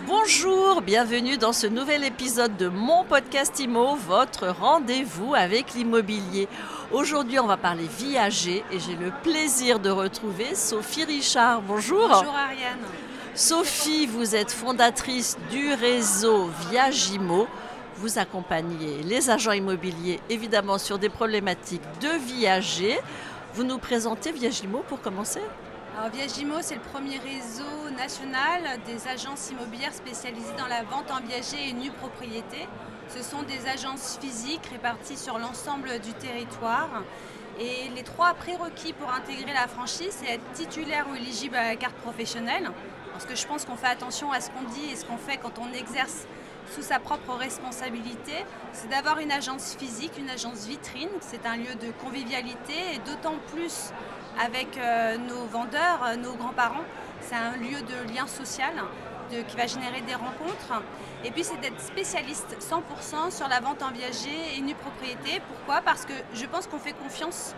Bonjour, bienvenue dans ce nouvel épisode de mon podcast IMO, votre rendez-vous avec l'immobilier. Aujourd'hui, on va parler viager et j'ai le plaisir de retrouver Sophie Richard. Bonjour. Bonjour Ariane. Sophie, vous êtes fondatrice du réseau Viagimo. Vous accompagnez les agents immobiliers évidemment sur des problématiques de viager. Vous nous présentez Viagimo pour commencer ? Alors Viagimo, c'est le premier réseau national des agences immobilières spécialisées dans la vente en viager et nue propriété. Ce sont des agences physiques réparties sur l'ensemble du territoire. Et les trois prérequis pour intégrer la franchise, c'est être titulaire ou éligible à la carte professionnelle. Parce que je pense qu'on fait attention à ce qu'on dit et ce qu'on fait quand on exerce sous sa propre responsabilité. C'est d'avoir une agence physique, une agence vitrine. C'est un lieu de convivialité et d'autant plus avec nos vendeurs, nos grands-parents. C'est un lieu de lien social qui va générer des rencontres. Et puis c'est d'être spécialiste 100% sur la vente en viager et nue propriété. Pourquoi ? Parce que je pense qu'on fait confiance,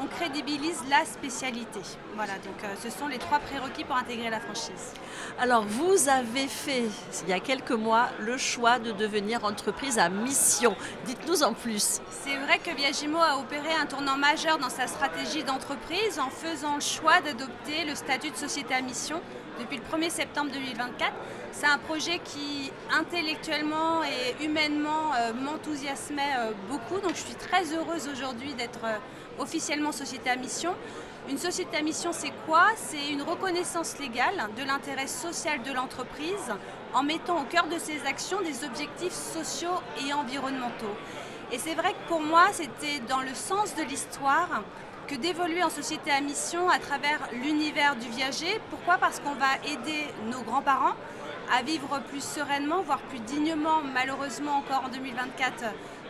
on crédibilise la spécialité. Voilà, donc ce sont les trois prérequis pour intégrer la franchise. Alors vous avez fait, il y a quelques mois, le choix de devenir entreprise à mission. Dites-nous en plus. C'est vrai que Viagimo a opéré un tournant majeur dans sa stratégie d'entreprise en faisant le choix d'adopter le statut de société à mission depuis le 1er septembre 2024. C'est un projet qui intellectuellement et humainement m'enthousiasmait beaucoup. Donc je suis très heureuse aujourd'hui d'être officiellement société à mission. Une société à mission, c'est quoi ? C'est une reconnaissance légale de l'intérêt social de l'entreprise en mettant au cœur de ses actions des objectifs sociaux et environnementaux. Et c'est vrai que pour moi, c'était dans le sens de l'histoire que d'évoluer en société à mission à travers l'univers du viager. Pourquoi ? Parce qu'on va aider nos grands-parents à vivre plus sereinement, voire plus dignement, malheureusement encore en 2024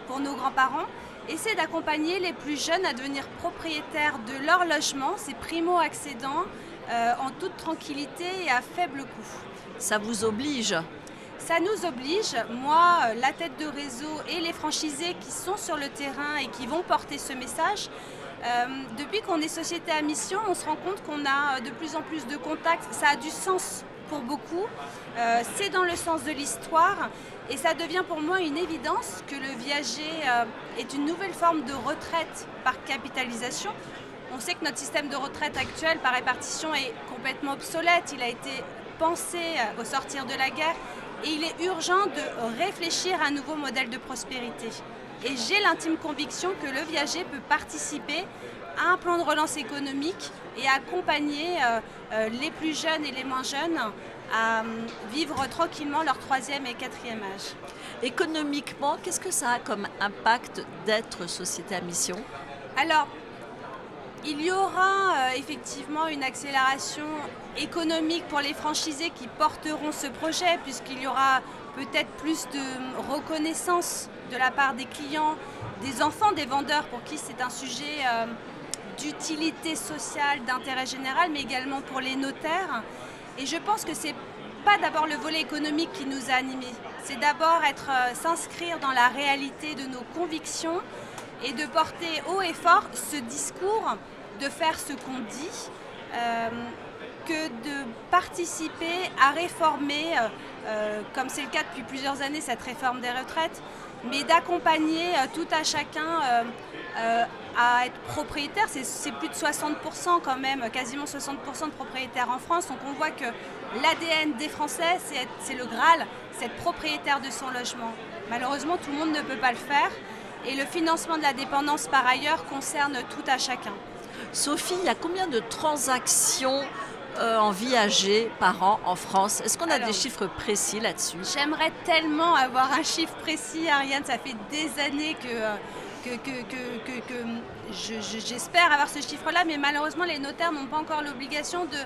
pour nos grands-parents. Et c'est d'accompagner les plus jeunes à devenir propriétaires de leur logement, ces primo-accédants, en toute tranquillité et à faible coût. Ça vous oblige ? Ça nous oblige, moi, la tête de réseau et les franchisés qui sont sur le terrain et qui vont porter ce message. Depuis qu'on est société à mission, on se rend compte qu'on a de plus en plus de contacts. Ça a du sens pour beaucoup. C'est dans le sens de l'histoire. Et ça devient pour moi une évidence que le viager est une nouvelle forme de retraite par capitalisation. On sait que notre système de retraite actuel par répartition est complètement obsolète. Il a été pensé au sortir de la guerre et il est urgent de réfléchir à un nouveau modèle de prospérité. Et j'ai l'intime conviction que le viager peut participer à un plan de relance économique et accompagner les plus jeunes et les moins jeunes à vivre tranquillement leur 3e et 4e âge. Économiquement, qu'est-ce que ça a comme impact d'être société à mission ? Alors, il y aura effectivement une accélération économique pour les franchisés qui porteront ce projet, puisqu'il y aura peut-être plus de reconnaissance de la part des clients, des enfants, des vendeurs pour qui c'est un sujet d'utilité sociale, d'intérêt général, mais également pour les notaires. Et je pense que c'est pas d'abord le volet économique qui nous a animés, c'est d'abord s'inscrire dans la réalité de nos convictions et de porter haut et fort ce discours, de faire ce qu'on dit, que de participer à réformer, comme c'est le cas depuis plusieurs années, cette réforme des retraites, mais d'accompagner tout à chacun à être propriétaire. C'est plus de 60% quand même, quasiment 60% de propriétaires en France. Donc on voit que l'ADN des Français, c'est le Graal, c'est être propriétaire de son logement. Malheureusement, tout le monde ne peut pas le faire. Et le financement de la dépendance, par ailleurs, concerne tout à chacun. Sophie, il y a combien de transactions en viager par an en France ? Est-ce qu'on a des chiffres précis là-dessus ? J'aimerais tellement avoir un chiffre précis, Ariane. Ça fait des années que j'espère avoir ce chiffre-là, mais malheureusement, les notaires n'ont pas encore l'obligation de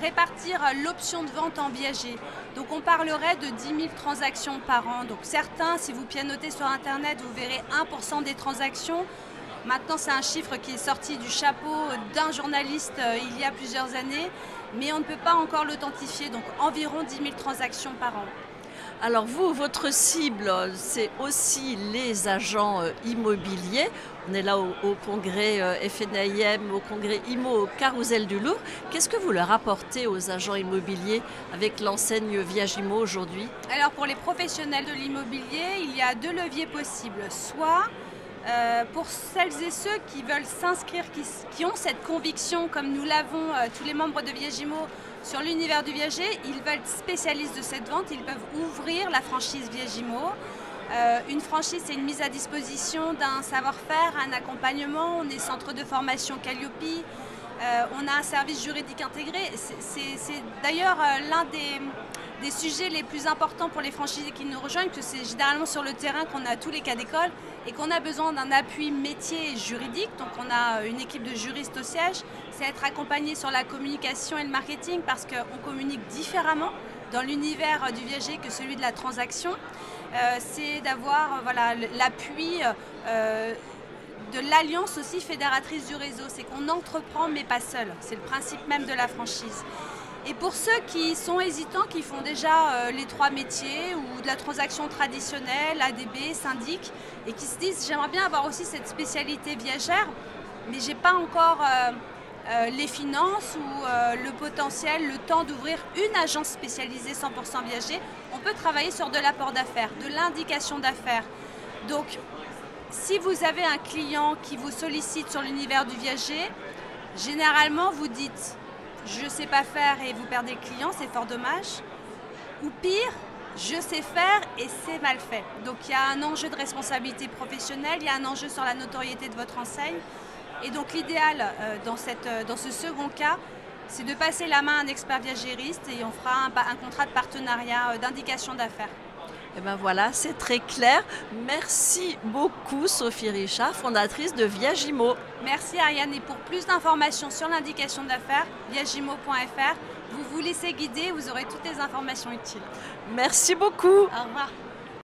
répartir l'option de vente en viager. Donc on parlerait de 10 000 transactions par an. Donc certains, si vous pianotez sur Internet, vous verrez 1% des transactions. Maintenant, c'est un chiffre qui est sorti du chapeau d'un journaliste il y a plusieurs années, mais on ne peut pas encore l'authentifier. Donc environ 10 000 transactions par an. Alors vous, votre cible, c'est aussi les agents immobiliers. On est là au congrès FNAIM, au congrès IMO, au Carrousel du Louvre. Qu'est-ce que vous leur apportez aux agents immobiliers avec l'enseigne Viagimo aujourd'hui? Alors pour les professionnels de l'immobilier, il y a deux leviers possibles. Soit pour celles et ceux qui veulent s'inscrire, qui ont cette conviction, comme nous l'avons tous les membres de Viagimo, sur l'univers du viager, ils veulent être spécialistes de cette vente, ils peuvent ouvrir la franchise Viagimo. Une franchise, c'est une mise à disposition d'un savoir-faire, un accompagnement. On est centre de formation Calliope, on a un service juridique intégré. C'est d'ailleurs l'un des sujets les plus importants pour les franchisés qui nous rejoignent, que c'est généralement sur le terrain qu'on a tous les cas d'école et qu'on a besoin d'un appui métier juridique. Donc on a une équipe de juristes au siège. C'est être accompagné sur la communication et le marketing parce qu'on communique différemment dans l'univers du viager que celui de la transaction. C'est d'avoir l'appui de l'alliance aussi fédératrice du réseau. C'est qu'on entreprend mais pas seul. C'est le principe même de la franchise. Et pour ceux qui sont hésitants, qui font déjà les trois métiers ou de la transaction traditionnelle, ADB, syndic, et qui se disent j'aimerais bien avoir aussi cette spécialité viagère, mais j'ai pas encore les finances ou le potentiel, le temps d'ouvrir une agence spécialisée 100% viager, on peut travailler sur de l'apport d'affaires, de l'indication d'affaires. Donc, si vous avez un client qui vous sollicite sur l'univers du viager, généralement vous dites je ne sais pas faire et vous perdez le client, c'est fort dommage. Ou pire, je sais faire et c'est mal fait. Donc il y a un enjeu de responsabilité professionnelle, il y a un enjeu sur la notoriété de votre enseigne. Et donc l'idéal dans ce second cas, c'est de passer la main à un expert viagériste et on fera un contrat de partenariat d'indication d'affaires. Et ben voilà, c'est très clair. Merci beaucoup Sophie Richard, fondatrice de Viagimo. Merci Ariane, et pour plus d'informations sur l'indication d'affaires, viagimo.fr, vous vous laissez guider, vous aurez toutes les informations utiles. Merci beaucoup. Au revoir.